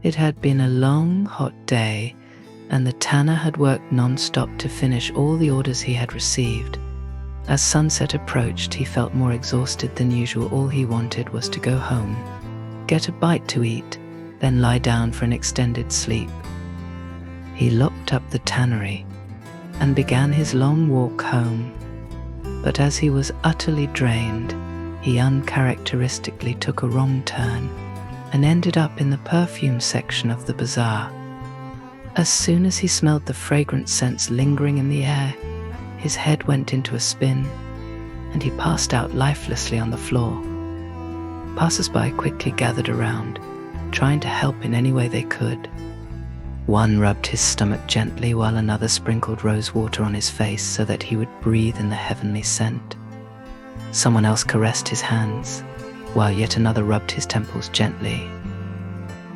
It had been a long, hot day, and the tanner had worked non-stop to finish all the orders he had received. As sunset approached, he felt more exhausted than usual. All he wanted was to go home, get a bite to eat, then lie down for an extended sleep. He locked up the tannery and began his long walk home. But as he was utterly drained, he uncharacteristically took a wrong turn and ended up in the perfume section of the bazaar. As soon as he smelled the fragrant scents lingering in the air, his head went into a spin, and he passed out lifelessly on the floor. Passers-by quickly gathered around, trying to help in any way they could. One rubbed his stomach gently while another sprinkled rose water on his face so that he would breathe in the heavenly scent. Someone else caressed his hands, while yet another rubbed his temples gently.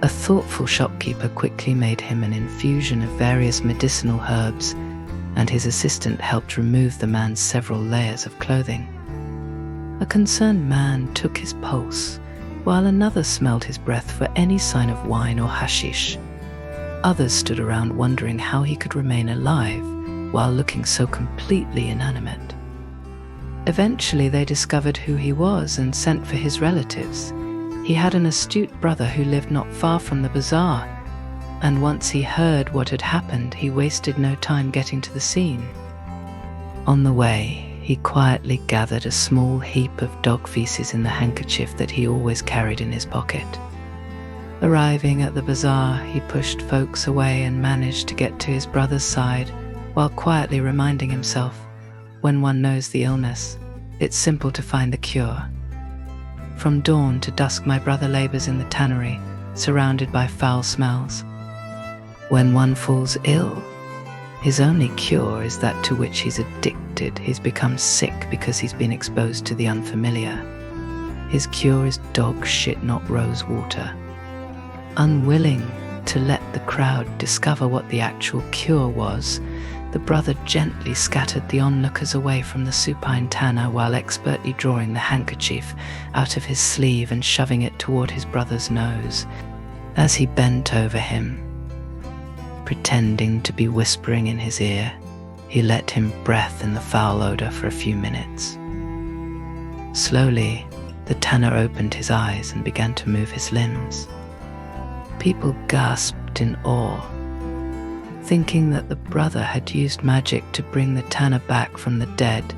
A thoughtful shopkeeper quickly made him an infusion of various medicinal herbs, and his assistant helped remove the man's several layers of clothing. A concerned man took his pulse, while another smelled his breath for any sign of wine or hashish. Others stood around wondering how he could remain alive while looking so completely inanimate. Eventually they discovered who he was and sent for his relatives. He had an astute brother who lived not far from the bazaar, and once he heard what had happened, he wasted no time getting to the scene. On the way, he quietly gathered a small heap of dog feces in the handkerchief that he always carried in his pocket. Arriving at the bazaar, he pushed folks away and managed to get to his brother's side, while quietly reminding himself, when one knows the illness, it's simple to find the cure. From dawn to dusk my brother labors in the tannery, surrounded by foul smells. When one falls ill, his only cure is that to which he's addicted. He's become sick because he's been exposed to the unfamiliar. His cure is dog shit, not rose water. Unwilling to let the crowd discover what the actual cure was, the brother gently scattered the onlookers away from the supine tanner while expertly drawing the handkerchief out of his sleeve and shoving it toward his brother's nose. As he bent over him, pretending to be whispering in his ear, he let him breath in the foul odor for a few minutes. Slowly, the tanner opened his eyes and began to move his limbs. People gasped in awe, thinking that the brother had used magic to bring the tanner back from the dead.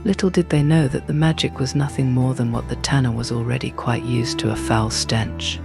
Little did they know that the magic was nothing more than what the tanner was already quite used to, a foul stench.